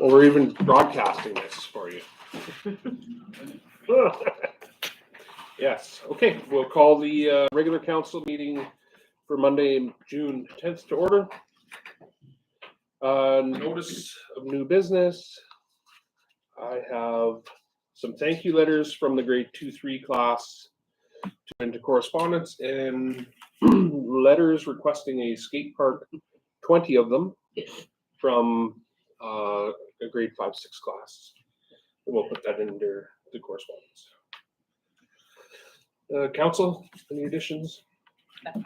Well, we're even broadcasting this for you. Yes, okay, we'll call the regular council meeting for Monday, June 10th to order. Notice of new business. I have some thank you letters from the grade 2-3 class into correspondence and letters requesting a skate park, 20 of them, from a grade 5-6 class. We'll put that under the correspondence. Council, any additions? Are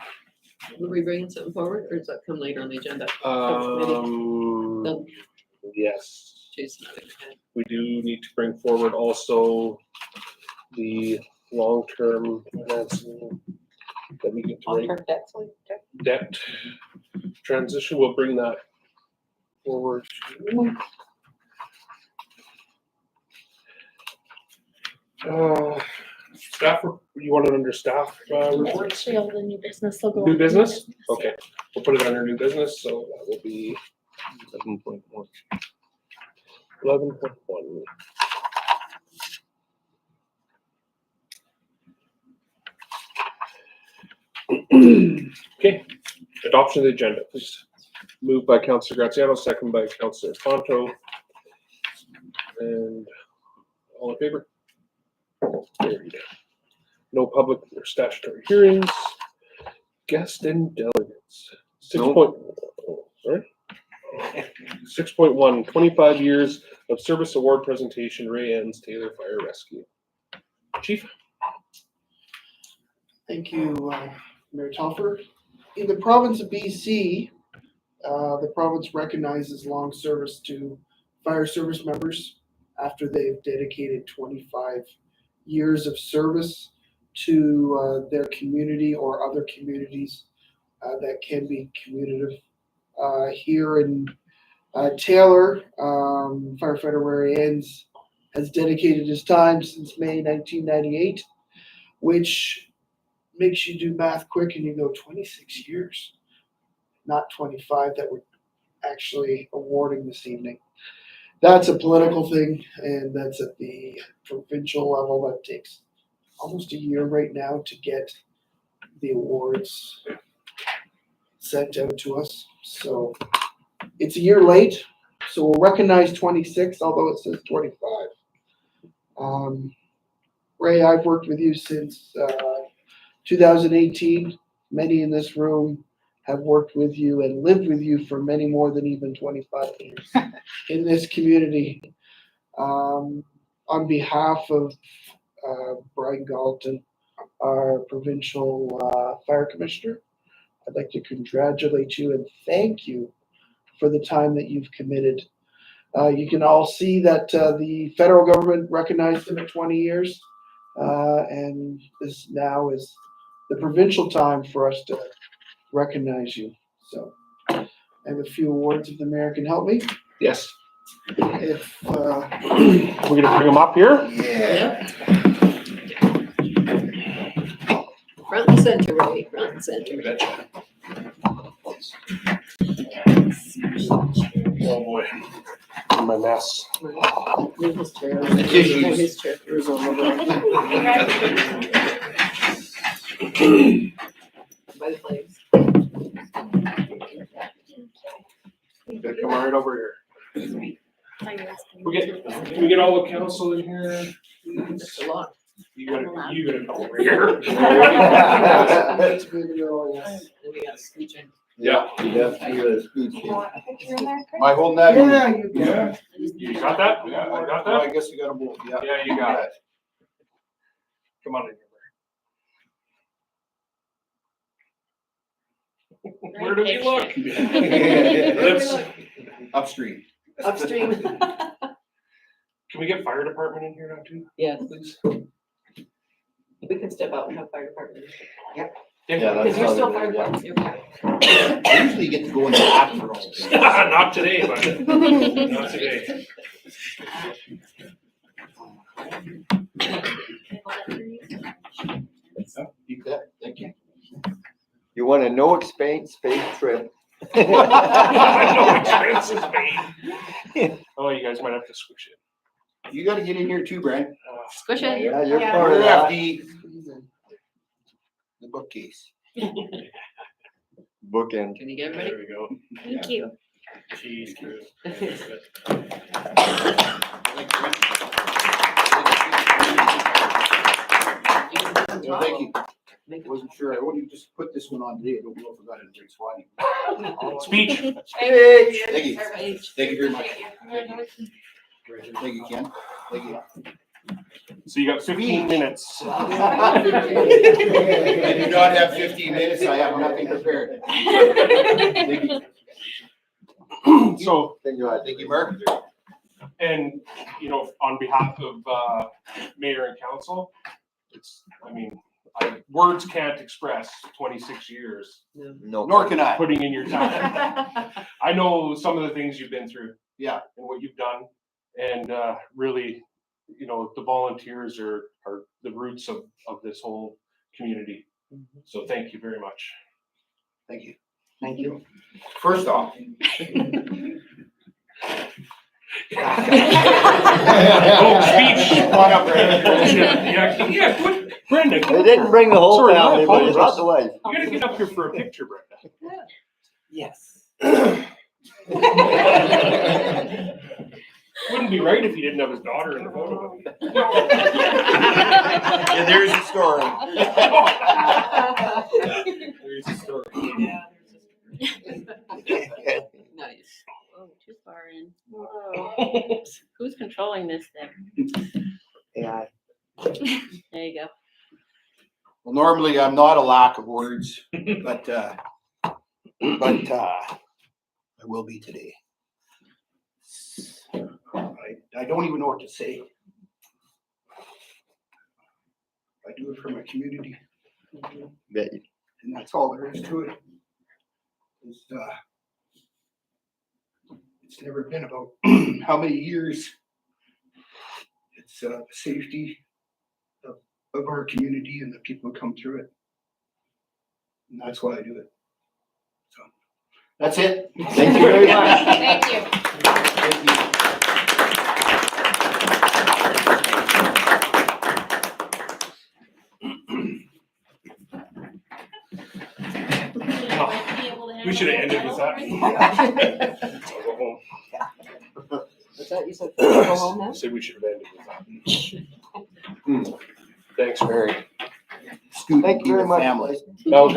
we bringing something forward, or does that come later on the agenda? Yes. Jason, We do need to bring forward also the long-term financing that we get to rate. Debt transition, we'll bring that forward. Staff, you want it under staff reports? Actually, all the new business will go. New under business? Okay, we'll put it under new business, so that will be 11.1. 11.1. Okay, adoption of the agenda, please. Moved by Councilor Graziano, second by Councilor Fonto. And all in favor? Carried. No public or statutory hearings. Guest and delegates. 6.1, 25 years of service award presentation, Ray Enns, Taylor Fire Rescue. Chief? Thank you, Mayor Telfer. In the province of BC, the province recognizes long service to fire service members after they've dedicated 25 years of service to their community or other communities that can be commutative. Here in Taylor, firefighter Ray Enns has dedicated his time since May 1998, which makes you do math quick and you go 26 years, not 25 that we're actually awarding this evening. That's a political thing, and that's at the provincial level. That takes almost a year right now to get the awards sent out to us. So it's a year late. So we'll recognize 26, although it says 25. Ray, I've worked with you since 2018. Many in this room have worked with you and lived with you for many more than even 25 years in this community. On behalf of Brian Galton, our provincial fire commissioner, I'd like to congratulate you and thank you for the time that you've committed. You can all see that the federal government recognized him at 20 years, and this now is the provincial time for us to recognize you. So I have a few awards if the mayor can help me. Yes. If we're gonna bring them up here. yeah. front and center, Ray, front and center. Oh boy, my mess. Move his chair. Tissues. Move his chair. By the flames. Gotta come right over here. We get all the council in here. That's a lot. You gotta come over here. That's good, yes. And we got scooching. Yeah. You definitely got a scoot. You want a picture in there, Chris? My whole neck. Yeah, you got Yeah. it. You got that? I got Well, I that? guess you got a both, yeah. Yeah, you got it. Come on in here. Where do we look? Let's, Upstream. Upstream. can we get fire department in here now too, Yes, please? we can step out and have fire department. Yeah, Because you're still how fire they do it, department. I usually get to go in the back for all this. Not today, but not today. You bet, thank you. You want a no expense paid trip. No expenses paid. Oh, you guys might have to switch it. You gotta get in here too, Brian. Squish it. Yeah, you're Yeah. part We're of gonna have that the bookcase. bookend. Can you get everybody? There we go. Thank you. Cheese. No, thank you. Make it- Wasn't sure. I wouldn't just put this one on today. I don't know if I got it in Drake's Swati. Speech. Thank you. Thank you very much. Thank you, Ken. Thank you. So you got 15 minutes. I do not have 15 minutes. I have nothing prepared. Thank you. So, Thank you. Thank you, Mark. and, you know, on behalf of mayor and council, it's, I mean, words can't express 26 years No. Nor can I. putting in your time. I know some of the things you've been through. Yeah. And what you've done. And really, you know, the volunteers are the roots of this whole community. So thank you very much. Thank you. Thank you. First off. Oh, speech. Come on up, Brandon. Yeah, Brenda. They didn't bring the whole Sorry, I family, but you brought apologize. the wife. You gotta get up here for a picture, Brenda. Yes. Wouldn't be right if he didn't have his daughter in the photo. Yeah, there's the story. There's the story. Nice. Oh, too far in. Whoa. Who's controlling this thing? Yeah. There you go. Well, normally I'm not a lack of words, but I will be today. I don't even know what to say. I do it for my community, Bet you. and that's all there is to it. It's never been about how many years. It's the safety of our community and the people who come through it. And that's why I do it. So, that's it. Thank you very much. Thank you. Thank you. We should have ended with that. I'll go home. What's that? You said go home now? I said we should have ended with that. Thanks, Mary. Scoot Thank you with very much. family. Now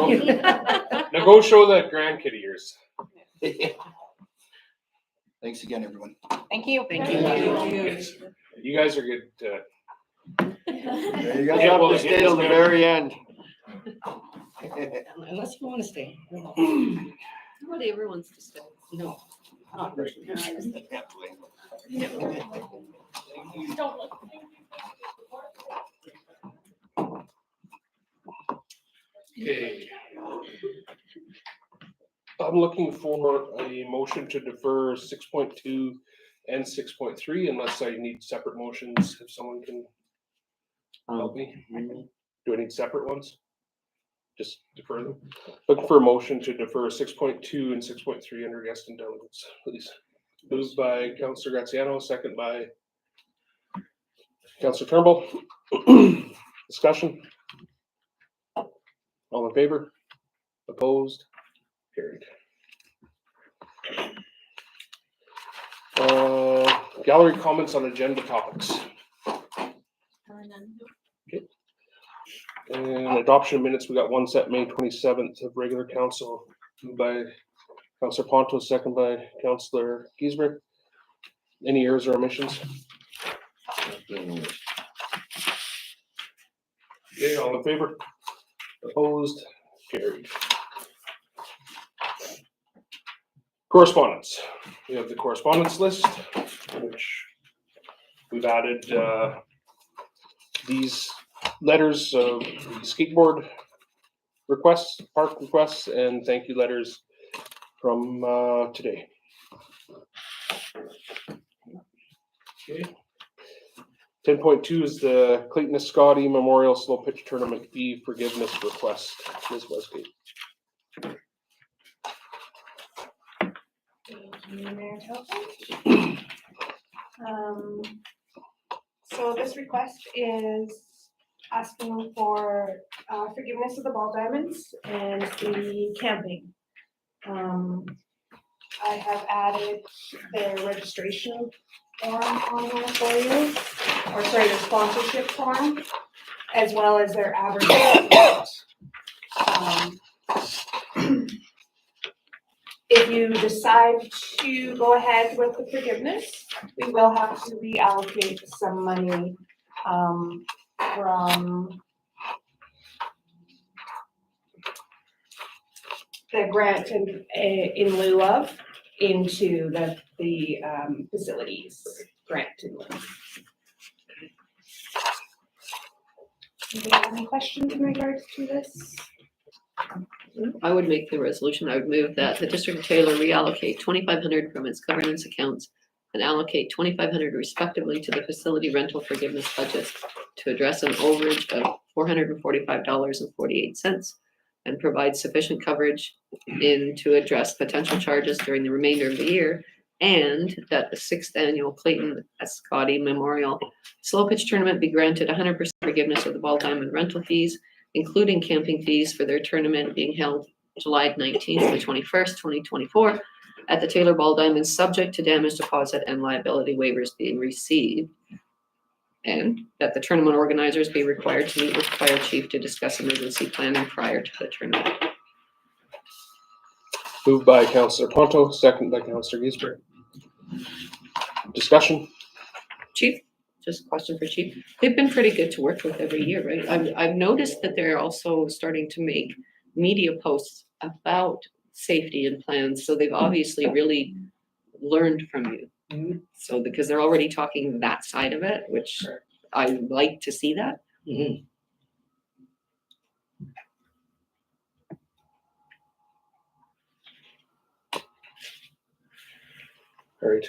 go show that grandkid of yours. Thanks again, everyone. Thank you. Thank you. You guys are good. You guys Yeah, have well, to it stay till the was- very end. Unless you wanna stay. Nobody ever wants to stay. No. Not personally. Don't look. Okay. I'm looking for a motion to defer 6.2 and 6.3 unless I need separate motions, if someone can help me. Do I need separate ones? Just defer them. Looking for a motion to defer 6.2 and 6.3 under guest and delegates, please. Moved by Councillor Graziano, second by Councillor Turnbull. Discussion? All in favor? Opposed? Carried. Gallery comments on agenda topics. And adoption of minutes, we got one set May 27th of regular council, moved by Councillor Ponto, second by Councillor Giesbrecht. Any errors or omissions? Okay, all in favor? Opposed? Carried. Correspondence. We have the correspondence list, which we've added these letters of skateboard requests, park requests, and thank you letters from today. Okay. 10.2 is the Clayton Escotti Memorial Slow Pitch Tournament fee forgiveness request. Ms. Westgate. Mayor Telford? So this request is asking for forgiveness of the ball diamonds and the camping. I have added their registration form on there for you, or sorry, the sponsorship form, as well as their advertisement. If you decide to go ahead with the forgiveness, we will have to reallocate some money from the grant in lieu of into the facilities grant in lieu. Anybody have any questions in regards to this? I would make the resolution. I would move that the District of Taylor reallocate 2,500 from its governance accounts and allocate 2,500 respectively to the facility rental forgiveness budget to address an overage of $445.48 and provide sufficient coverage to address potential charges during the remainder of the year, and that the 6th annual Clayton Escotti Memorial Slow Pitch Tournament be granted 100% forgiveness of the ball diamond rental fees, including camping fees for their tournament being held July 19th to 21st, 2024 at the Taylor Ball Diamonds, subject to damage deposit and liability waivers being received. And that the tournament organizers be required to meet with the fire chief to discuss emergency planning prior to the tournament. Moved by Councillor Ponto, second by Councillor Giesbert. Discussion? Chief, just a question for Chief. They've been pretty good to work with every year, right? I've noticed that they're also starting to make media posts about safety and plans, so they've obviously really learned from you. So because they're already talking that side of it, which I like to see that. All right.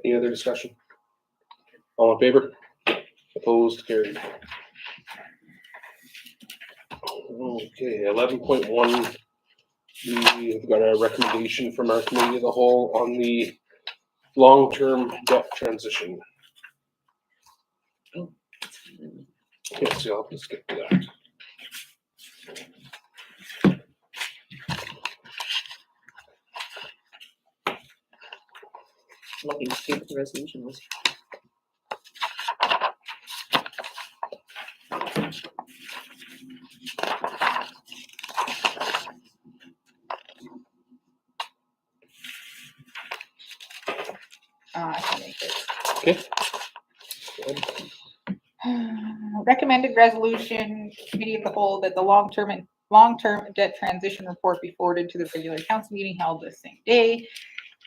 Any other discussion? All in favor? Opposed? Carried. Okay, 11.1. We've got a recommendation from our committee of the whole on the long-term debt transition. Okay, so I'll just get to that. Looking to see what the resolution was. I can make it. Okay. Recommended resolution, committee of the whole, that the long-term debt transition report be forwarded to the regular council meeting held the same day.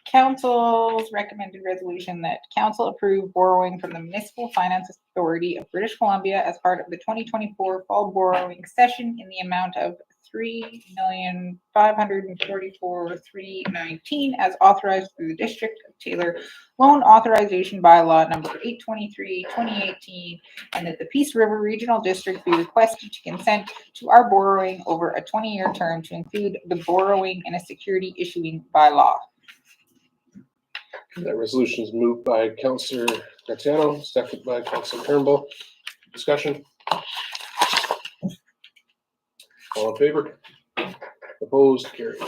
Council's recommended resolution that council approve borrowing from the Municipal Finance Authority of British Columbia as part of the 2024 fall borrowing session in the amount of $3,544,319 as authorized through the District of Taylor Loan Authorization Bylaw number 823, 2018, and that the Peace River Regional District be requested to consent to our borrowing over a 20-year term to include the borrowing in a security issuing bylaw. That resolution is moved by Councillor Graziano, second by Councillor Turnbull. Discussion? All in favor? Opposed? Carried.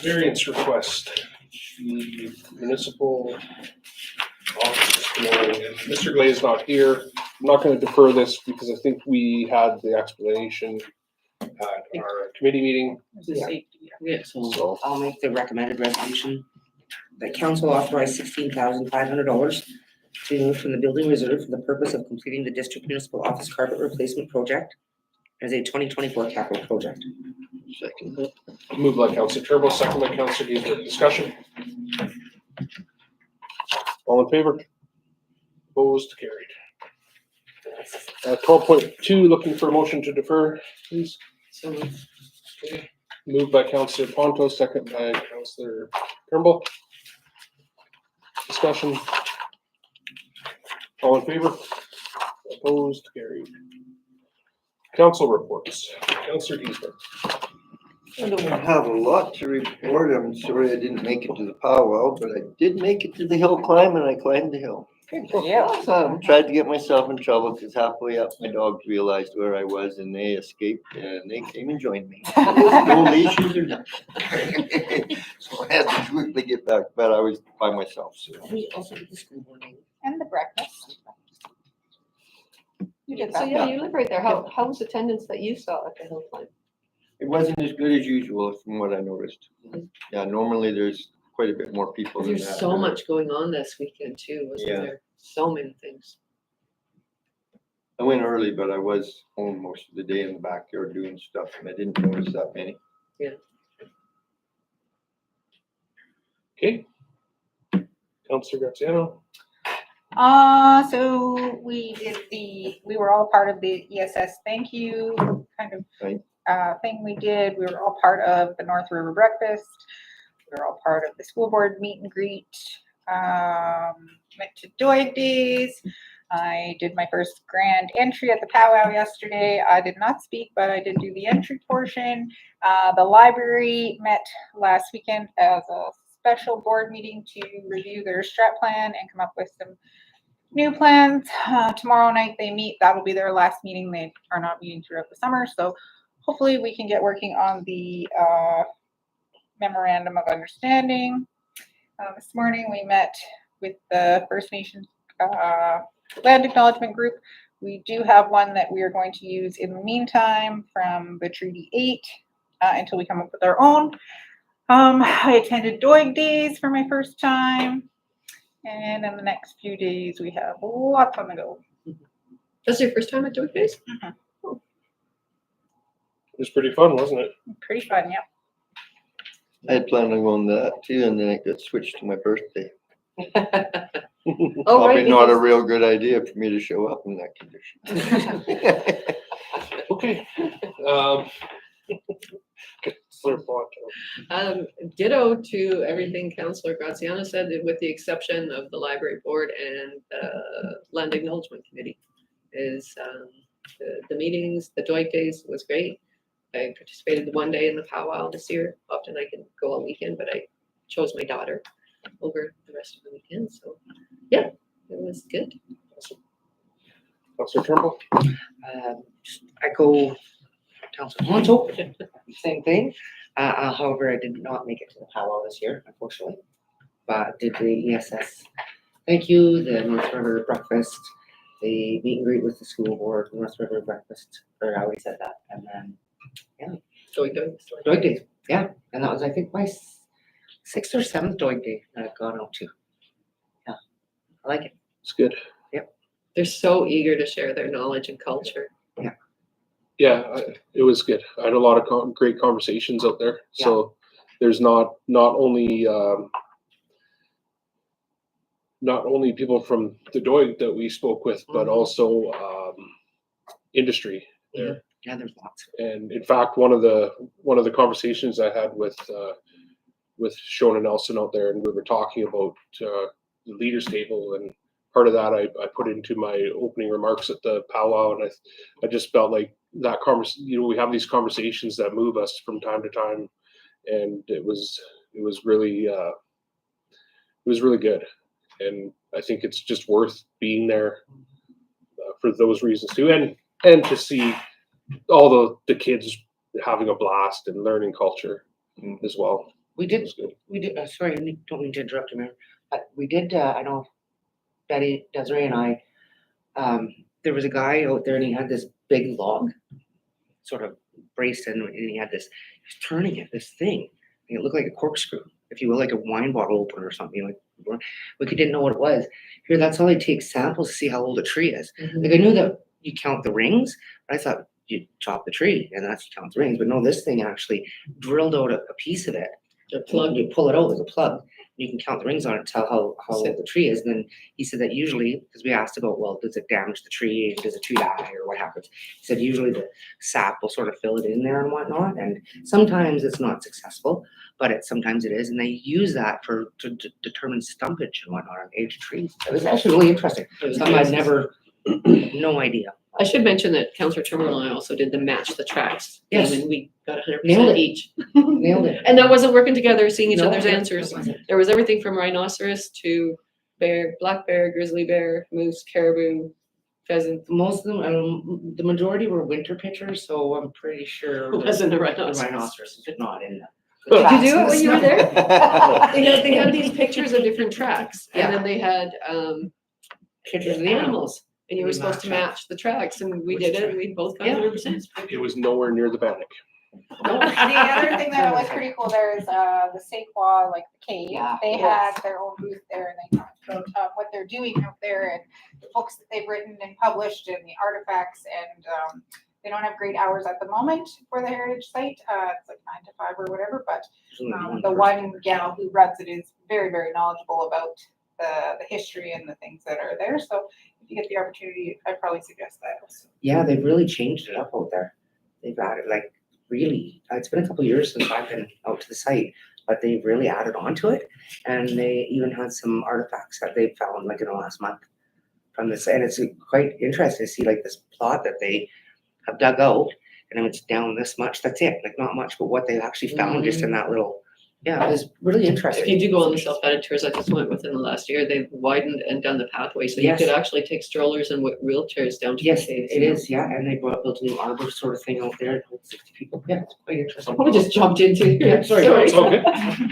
Variance request. The municipal office this morning. Mr. Glay is not here. I'm not going to defer this because I think we had the explanation at our committee meeting. Yeah, So I'll make the recommended resolution that council authorize $16,500 to be moved from the building reserve for the purpose of completing the district municipal office carpet replacement project as a 2024 capital project. second. Moved by Councillor Turnbull, second by Councillor Giesbert. Discussion? All in favor? Opposed? Carried. 12.2, looking for a motion to defer, please. so Okay. Moved by Councillor Ponto, second by Councillor Turnbull. Discussion? All in favor? Opposed? Carried. Council reports. Councillor Giesbert. I don't have a lot to report. I'm sorry I didn't make it to the powwow, but I did make it to the hill climb and I climbed the hill. Good for you. Tried to get myself in trouble because halfway up, my dogs realized where I was and they escaped and they came and joined me. No leashes or nothing. So I had to quickly get back, but I was by myself, so. We also did the school board meeting. And the breakfast. You did So that. yeah, you live right there. How was attendance that you saw at the hill climb? It wasn't as good as usual from what I noticed. Yeah, normally there's quite a bit more people than that. There's so much going on this weekend too, wasn't Yeah. there? So many things. I went early, but I was home most of the day in the backyard doing stuff and I didn't notice that many. Okay. Counselor Graziano. So we were all part of the ESS thank you kind of Right. thing we did. We were all part of the North River Breakfast. We were all part of the school board meet and greet. Went to Doig Days. I did my first grand entry at the powwow yesterday. I did not speak, but I did do the entry portion. The library met last weekend as a special board meeting to review their strat plan and come up with some new plans. Tomorrow night they meet. That'll be their last meeting. They are not meeting throughout the summer, so hopefully we can get working on the memorandum of understanding. This morning we met with the First Nations land acknowledgement group. We do have one that we are going to use in the meantime from the Treaty 8 until we come up with our own. I attended Doig Days for my first time. And in the next few days, we have lots on the go. That's your first time at Doig Days? It was pretty fun, wasn't it? Pretty fun, yeah. I had planned on going to that too, and then it got switched to my birthday. Oh, right. Probably not a real good idea for me to show up in that condition. Okay. Counselor Fontaine. Ditto to everything Councillor Graziano said, with the exception of the library board and land acknowledgement committee. Is the meetings, the Doig Days was great. I participated one day in the powwow this year. Often I can go all weekend, but I chose my daughter over the rest of the weekend. So yeah, it was good. Counselor Turnbull. Just echo Councilor Honto, same thing. However, I did not make it to the powwow this year, unfortunately. But did the ESS thank you, the North River breakfast, the meet and greet with the school board, North River breakfast, or I already said that, and then, yeah. Doig Days, yeah, and that was, I think, my 6th or 7th Doig Day that I've gone out to. Yeah, I like it. It's good. They're so eager to share their knowledge and culture. Yeah, it was good. I had a lot of great conversations out there. So there's not only people from the Doig that we spoke with, but also industry there. Yeah, there's lots. And in fact, one of the conversations I had with Shona Nelson out there, and we were talking about the leaders table, and part of that I put into my opening remarks at the powwow, and I just felt like that we have these conversations that move us from time to time, and it was really good, and I think it's just worth being there for those reasons too, and to see all the kids having a blast and learning culture as well. We did, sorry, I don't mean to interrupt you, Mayor, but we did, I know Betty, Desiree and I, there was a guy out there and he had this big log sort of braced in, and he had this, he was turning it, this thing, and it looked like a corkscrew, if you will, like a wine bottle opener or something, like, we didn't know what it was. Here, that's how they take samples to see how old a tree is. Like, I knew that you count the rings, but I thought you chop the tree and that's you count the rings, but no, this thing actually drilled out a piece of it. The plug, you pull it out with a plug, you can count the rings on it, tell how old the tree is. Then he said that usually, because we asked about, well, does it damage the tree? Does the tree die or what happens? He said usually the sap will sort of fill it in there and whatnot. And sometimes it's not successful, but sometimes it is. And they use that to determine stumpage and whatnot on aged trees. It was actually really interesting. Something I'd never, no idea I should mention that Councillor Turnbull and I also did the match the tracks. Yes. And we got 100% Nailed it. each. Nailed it. And that wasn't working together, seeing each No, other's it answers. wasn't. There was everything from rhinoceros to bear, black bear, grizzly bear, moose, caribou, pheasant. Most of them, the majority were winter pictures, so I'm pretty sure. It wasn't a the rhinoceros. rhinoceros did not in the. Did you do it when you were there? Yeah. They had these pictures of different tracks, and then they had Pictures of the animals. and you were supposed to match the tracks, and we did it, and we both got Yeah. 100%. It was nowhere near the bannock. The other thing that was pretty cool there is the Sequoia, like the cave. Yeah. They Yes. had their own booth there and they talked about what they're doing out there and the books that they've written and published and the artifacts. And they don't have great hours at the moment for the heritage site. It's like 9 to 5 or whatever. But the one gal who runs it is very, very knowledgeable about the history and the things that are there. So if you get the opportunity, I'd probably suggest that also. Yeah, they've really changed it up out there. They've added like really, it's been a couple of years since I've been out to the site, but they've really added on to it. And they even had some artifacts that they found like in the last month from this. And it's quite interesting to see like this plot that they have dug out and it's down this much. That's it, like not much, but what they've actually found just in that little, yeah, it was really If interesting. you do go on the self-guided tours, I just went within the last year, they've widened and done the pathway, so you Yes. could actually take strollers and wheelchairs down to the Yes, caves. it is, yeah, and they built a new arbor sort of thing out there, it holds 60 people. Yeah, it's quite interesting. I just jumped into it. Yeah, sorry. It's okay.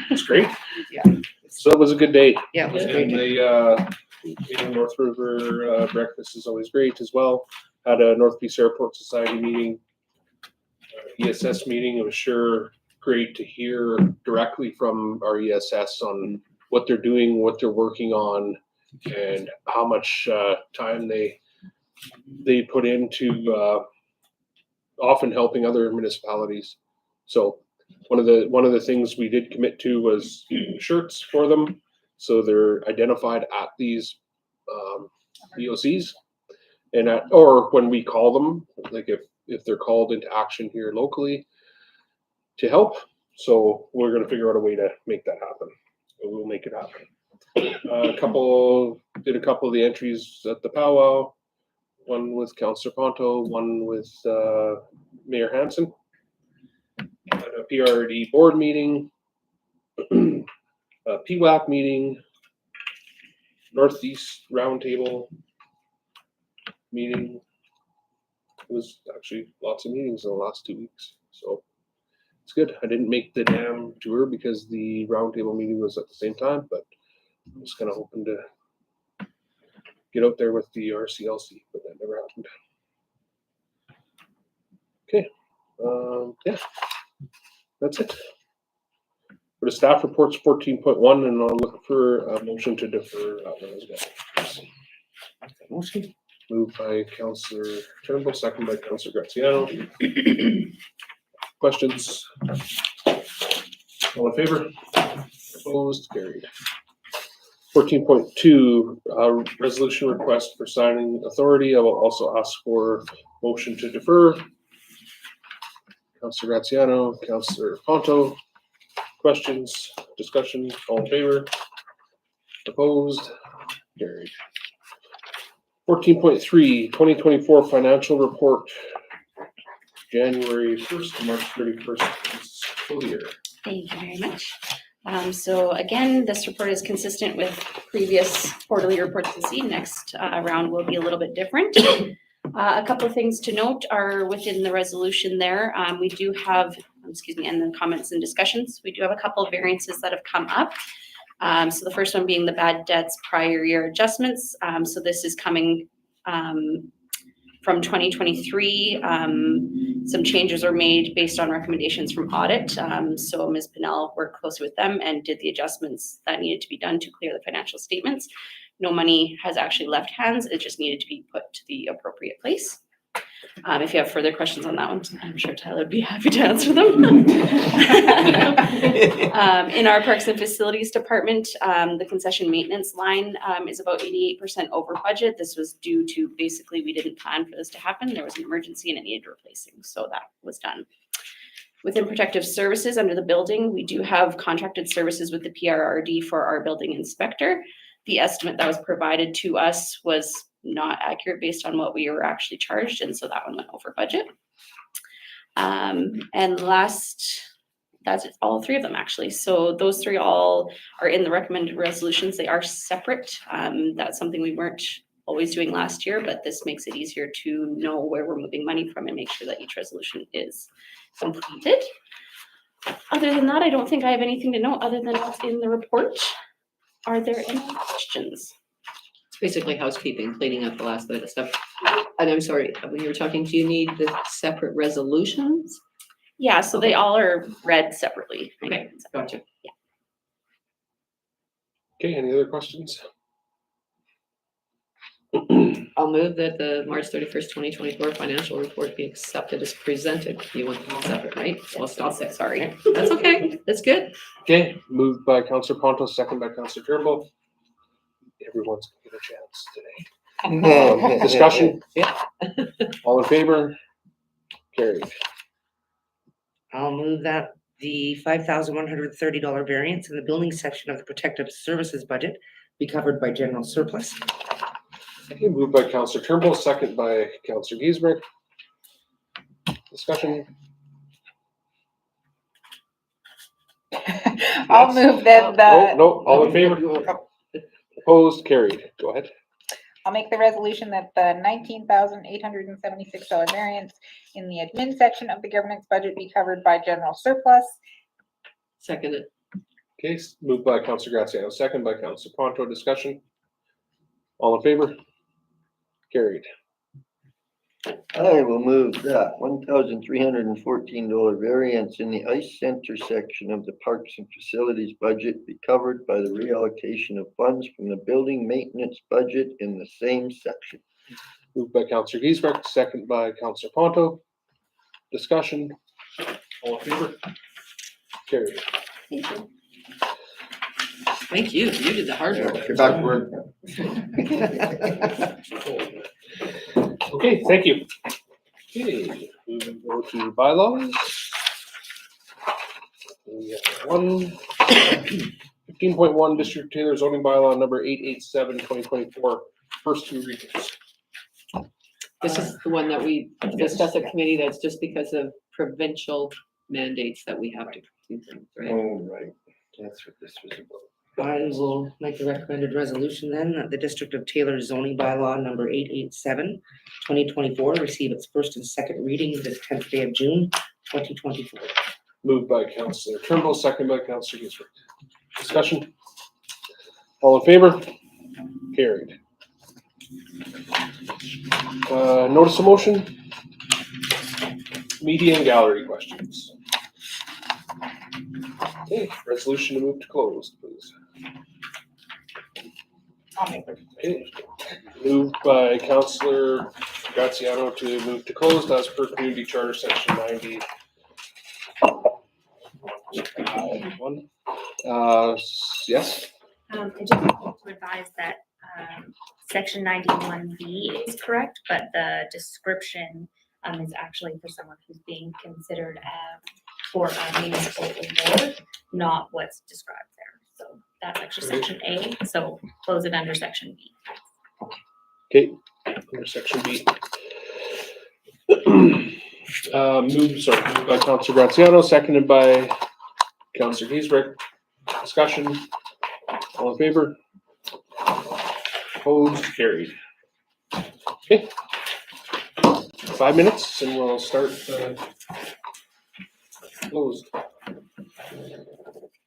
It's great. Yeah. So it was a good day. Yeah, it was And great. the North River breakfast is always great as well. Had a North Peace Airport Society meeting, ESS meeting. It was sure great to hear directly from our ESS on what they're doing, what they're working on, and how much time they put into often helping other municipalities. So one of the things we did commit to was shirts for them, so they're identified at these EOCs, and or when we call them, like if they're called into action here locally to help. So we're gonna figure out a way to make that happen. We'll make it happen. Did a couple of the entries at the powwow, one with Councillor Ponto, one with Mayor Hansen. At a PRD board meeting, a PWAC meeting, Northeast Roundtable meeting. It was actually lots of meetings in the last 2 weeks, so it's good. I didn't make the damn tour because the roundtable meeting was at the same time, but I was kind of hoping to get out there with the RCLC, but that never happened. Okay, yeah, that's it. For the staff reports 14.1, and I'll look for a motion to defer that one as well. Motion. Moved by Councillor Turnbull, second by Councillor Graziano. Questions? All in favor? Opposed? Carried. 14.2, resolution request for signing authority. I will also ask for motion to defer. Councillor Graziano, Councillor Ponto. Questions, discussion, all in favor? Opposed? Carried. 14.3, 2024 financial report, January 1st to March 31st school year. Thank you very much. So again, this report is consistent with previous quarterly reports you'll see. Next round will be a little bit different. A couple of things to note are within the resolution there. We do have, and the comments and discussions, we do have a couple of variances that have come up. So the first one being the bad debts prior year adjustments. So this is coming from 2023. Some changes are made based on recommendations from audit. So Ms. Pinnell worked closely with them and did the adjustments that needed to be done to clear the financial statements. No money has actually left hands. It just needed to be put to the appropriate place. If you have further questions on that one, I'm sure Tyler would be happy to answer them. In our Parks and Facilities Department, the concession maintenance line is about 88% over budget. This was due to basically we didn't plan for this to happen. There was an emergency and it needed replacing, so that was done. Within protective services under the building, we do have contracted services with the PRRD for our building inspector. The estimate that was provided to us was not accurate based on what we were actually charged, and so that one went over budget. And last, that's all three of them actually. So those three all are in the recommended resolutions. They are separate. That's something we weren't always doing last year, but this makes it easier to know where we're moving money from and make sure that each resolution is completed. Other than that, I don't think I have anything to note other than what's in the report. Are there any questions? It's basically housekeeping, cleaning up the last bit of stuff. And I'm sorry, when you were talking, do you need the separate resolutions? Yeah, so they all are read separately. Okay, gotcha. Okay, any other questions? I'll move that the March 31st, 2024 financial report be accepted as presented. You want them all separate, right? Well, I'll say, sorry. That's okay. That's good. Okay, moved by Counselor Ponto, second by Counselor Turnbull. Everyone's gonna get a chance today. Discussion? Yeah. All in favor? Carried. I'll move that the $5,130 variance in the building section of the protective services budget be covered by general surplus. Okay, moved by Counselor Turnbull, second by Counselor Giesbrecht. Discussion? I'll move that the, No, all in favor? Opposed? Carried. Go ahead. I'll make the resolution that the $19,876 variance in the admin section of the government's budget be covered by general surplus. Seconded. Okay, moved by Counselor Graziano, second by Counselor Ponto. Discussion? All in favor? Carried. I will move that $1,314 variance in the ice center section of the Parks and Facilities budget be covered by the reallocation of funds from the building maintenance budget in the same section. Moved by Counselor Giesbrecht, second by Counselor Ponto. Discussion? All in favor? Carried. Thank you. Thank you. You did the hard work. Get back to work. Okay, thank you. Okay, moving over to bylaws. We have 15.1 District Taylor zoning bylaw number 887/2024, first two readings. This is the one that we discussed at committee. That's just because of provincial mandates that we have to do things, right? Oh, right. That's what this was about. I will make the recommended resolution then that the District of Taylor zoning bylaw number 887/2024 receive its first and second reading this 10th day of June, 2024. Moved by Counselor Turnbull, second by Counselor Giesbrecht. Discussion? All in favor? Carried. Notice of motion? Media and gallery questions. Okay, resolution to move to closed, please. I'll make the, Okay, moved by Counselor Graziano to move to closed as per Community Charter Section 90. Yes? I just want to advise that section 91B is correct, but the description is actually for someone who's being considered for a municipal award, not what's described there. So that's actually section A, so close it under section B. Okay, under section B. Moved by Counselor Graziano, seconded by Counselor Giesbrecht. Discussion, all in favor? Opposed, carried. Okay. 5 minutes and we'll start closed.